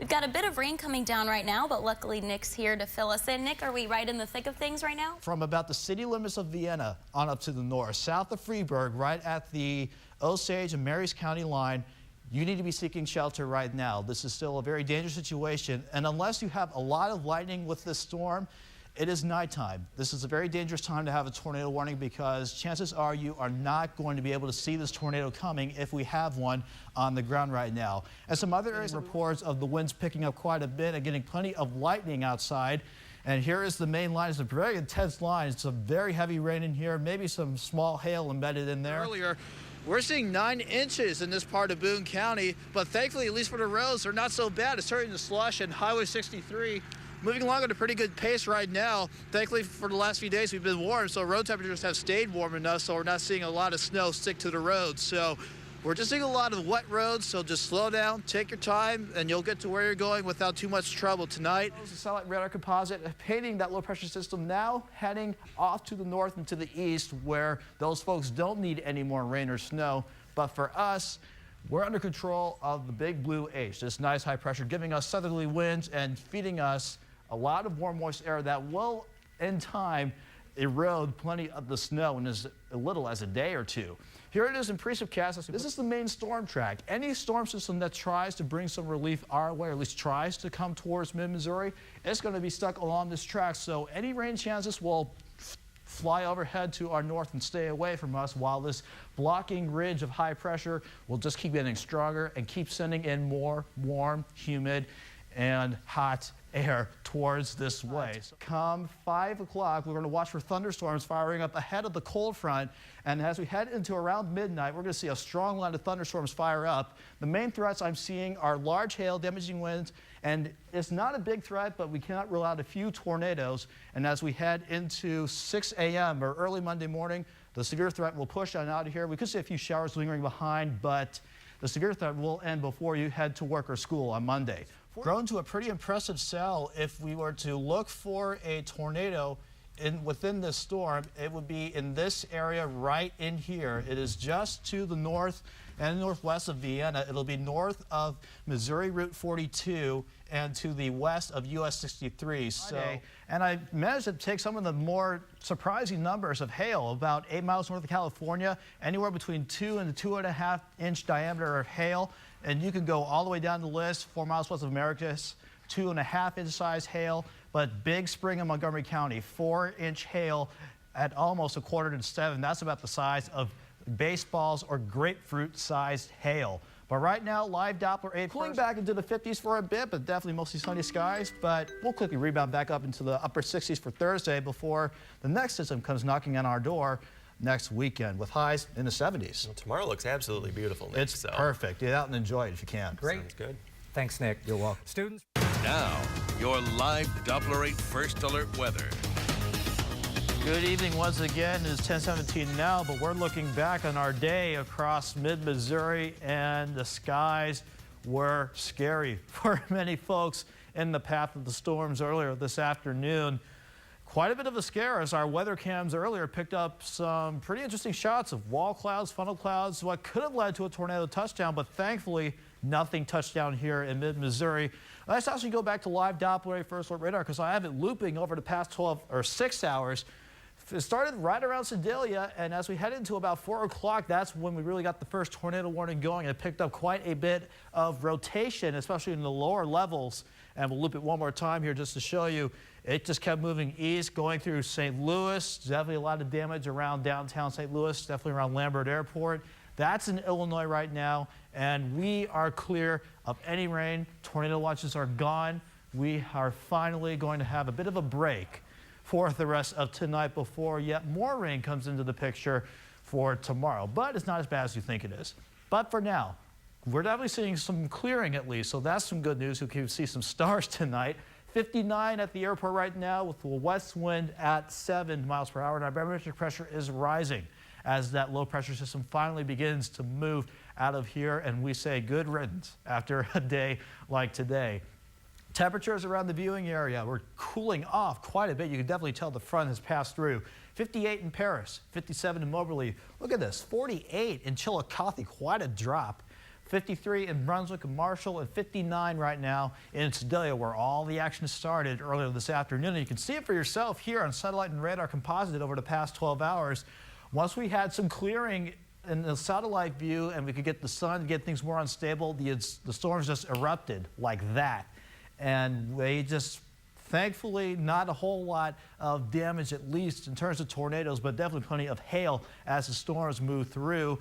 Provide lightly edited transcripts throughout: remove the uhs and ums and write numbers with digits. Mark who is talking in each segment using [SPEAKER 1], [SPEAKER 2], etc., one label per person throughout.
[SPEAKER 1] We've got a bit of rain coming down right now, but luckily Nick's here to fill us in. Nick, are we right in the thick of things right now?
[SPEAKER 2] From about the city limits of Vienna on up to the north, south of Freiburg, right at the Osage and Marys County line, you need to be seeking shelter right now. This is still a very dangerous situation, and unless you have a lot of lightning with this storm, it is nighttime. This is a very dangerous time to have a tornado warning because chances are you are not going to be able to see this tornado coming if we have one on the ground right now. And some other areas reports of the winds picking up quite a bit and getting plenty of lightning outside. And here is the main line. It's a very intense line. It's a very heavy rain in here, maybe some small hail embedded in there.
[SPEAKER 3] Earlier, we're seeing 9 inches in this part of Boone County, but thankfully, at least for the roads, they're not so bad. It's starting to slush, and Highway 63 moving along at a pretty good pace right now. Thankfully, for the last few days, we've been warm, so road temperatures have stayed warm enough, so we're not seeing a lot of snow stick to the roads. So we're just seeing a lot of wet roads, so just slow down, take your time, and you'll get to where you're going without too much trouble tonight.
[SPEAKER 2] The satellite radar composite painting that low-pressure system now heading off to the north and to the east, where those folks don't need any more rain or snow. But for us, we're under control of the big blue H, this nice high pressure, giving us southerly winds and feeding us a lot of warm, moist air that will, in time, erode plenty of the snow in as little as a day or two. Here it is in precipcast. This is the main storm track. Any storm system that tries to bring some relief our way, or at least tries to come towards mid-Missouri, it's going to be stuck along this track. So any rain chances will fly overhead to our north and stay away from us, while this blocking ridge of high pressure will just keep getting stronger and keep sending in more warm, humid, and hot air towards this way. So come 5 o'clock, we're going to watch for thunderstorms firing up ahead of the cold front, and as we head into around midnight, we're going to see a strong line of thunderstorms fire up. The main threats I'm seeing are large hail, damaging winds, and it's not a big threat, but we cannot rule out a few tornadoes. And as we head into 6 a.m. or early Monday morning, the severe threat will push on out of here. We could see a few showers lingering behind, but the severe threat will end before you head to work or school on Monday. Grown to a pretty impressive cell. If we were to look for a tornado within this storm, it would be in this area right in here. It is just to the north and northwest of Vienna. It'll be north of Missouri Route 42 and to the west of US 63. And I managed to take some of the more surprising numbers of hail, about 8 miles north of California, anywhere between 2 and 2.5 inch diameter of hail. And you can go all the way down the list, 4 miles west of Americus, 2.5 inch size hail. But Big Spring in Montgomery County, 4 inch hail at almost 1/4 to 7. That's about the size of baseballs or grapefruit sized hail. But right now, live Doppler 8 cooling back into the 50s for a bit, but definitely mostly sunny skies. But we'll quickly rebound back up into the upper 60s for Thursday before the next system comes knocking on our door next weekend with highs in the 70s.
[SPEAKER 4] Well, tomorrow looks absolutely beautiful, Nick.
[SPEAKER 2] It's perfect. Get out and enjoy it if you can.
[SPEAKER 5] Great.
[SPEAKER 4] Sounds good.
[SPEAKER 5] Thanks, Nick.
[SPEAKER 2] You're welcome.
[SPEAKER 5] Students.
[SPEAKER 6] Now, your live Doppler 8 First Alert weather.
[SPEAKER 2] Good evening once again. It's 10:17 now, but we're looking back on our day across mid-Missouri, and the skies were scary for many folks in the path of the storms earlier this afternoon. Quite a bit of a scare as our weather cams earlier picked up some pretty interesting shots of wall clouds, funnel clouds, what could have led to a tornado touchdown, but thankfully nothing touched down here in mid-Missouri. Let's actually go back to live Doppler First Alert radar because I have it looping over the past 6 hours. It started right around Sedalia, and as we head into about 4 o'clock, that's when we really got the first tornado warning going. It picked up quite a bit of rotation, especially in the lower levels. And we'll loop it one more time here just to show you. It just kept moving east, going through St. Louis. Definitely a lot of damage around downtown St. Louis, definitely around Lambert Airport. That's in Illinois right now, and we are clear of any rain. Tornado watches are gone. We are finally going to have a bit of a break for the rest of tonight before yet more rain comes into the picture for tomorrow. But it's not as bad as you think it is. But for now, we're definitely seeing some clearing at least, so that's some good news. We can see some stars tonight. 59 at the airport right now with a west wind at 7 miles per hour, and our barometric pressure is rising as that low pressure system finally begins to move out of here, and we say good riddance after a day like today. Temperatures around the viewing area, we're cooling off quite a bit. You can definitely tell the front has passed through. 58 in Paris, 57 in Moberly. Look at this, 48 in Chillicothe, quite a drop. 53 in Brunswick and Marshall, and 59 right now in Sedalia, where all the action started earlier this afternoon. And you can see it for yourself here on satellite and radar composite over the past 12 hours. Once we had some clearing in the satellite view and we could get the sun, get things more unstable, the storms just erupted like that. And they just, thankfully, not a whole lot of damage, at least in terms of tornadoes, but definitely plenty of hail as the storms move through.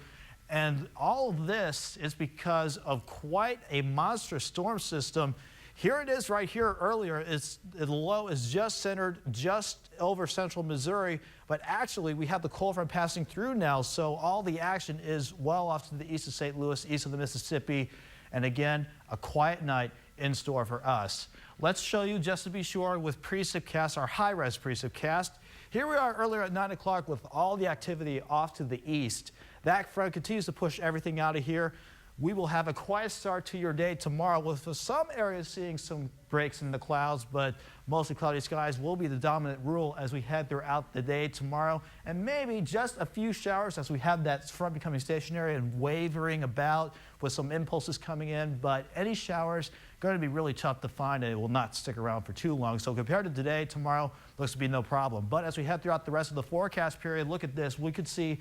[SPEAKER 2] And all of this is because of quite a monstrous storm system. Here it is right here earlier. The low is just centered just over central Missouri, but actually we have the cold front passing through now, so all the action is well off to the east of St. Louis, east of the Mississippi, and again, a quiet night in store for us. Let's show you, just to be sure, with precipcast, our high-res precipcast. Here we are earlier at 9 o'clock with all the activity off to the east. That front continues to push everything out of here. We will have a quiet start to your day tomorrow, with some areas seeing some breaks in the clouds, but mostly cloudy skies will be the dominant rule as we head throughout the day tomorrow, and maybe just a few showers as we have that front becoming stationary and wavering about with some impulses coming in. But any showers going to be really tough to find, and it will not stick around for too long. So compared to today, tomorrow looks to be no problem. But as we head throughout the rest of the forecast period, look at this. We could see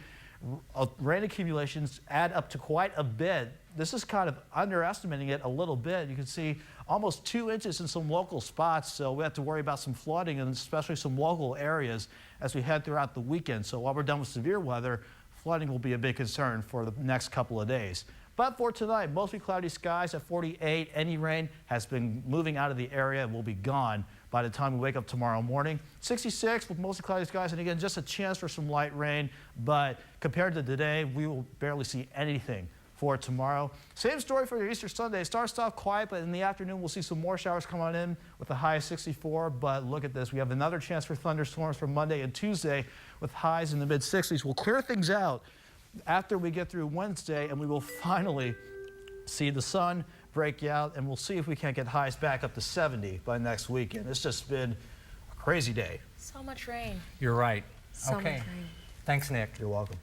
[SPEAKER 2] rain accumulations add up to quite a bit. This is kind of underestimating it a little bit. You can see almost 2 inches in some local spots, so we have to worry about some flooding and especially some local areas as we head throughout the weekend. So while we're done with severe weather, flooding will be a big concern for the next couple of days. But for tonight, mostly cloudy skies at 48. Any rain has been moving out of the area and will be gone by the time we wake up tomorrow morning. 66 with mostly cloudy skies, and again, just a chance for some light rain. But compared to today, we will barely see anything for tomorrow. Same story for your Easter Sunday. Starts off quiet, but in the afternoon, we'll see some more showers come on in with a high of 64. But look at this. We have another chance for thunderstorms for Monday and Tuesday with highs in the mid-60s. We'll clear things out after we get through Wednesday, and we will finally see the sun break out, and we'll see if we can't get highs back up to 70 by next weekend. It's just been a crazy day.
[SPEAKER 1] So much rain.
[SPEAKER 5] You're right.
[SPEAKER 1] So much
[SPEAKER 5] Okay.
[SPEAKER 1] rain.
[SPEAKER 5] Thanks, Nick.
[SPEAKER 2] You're welcome.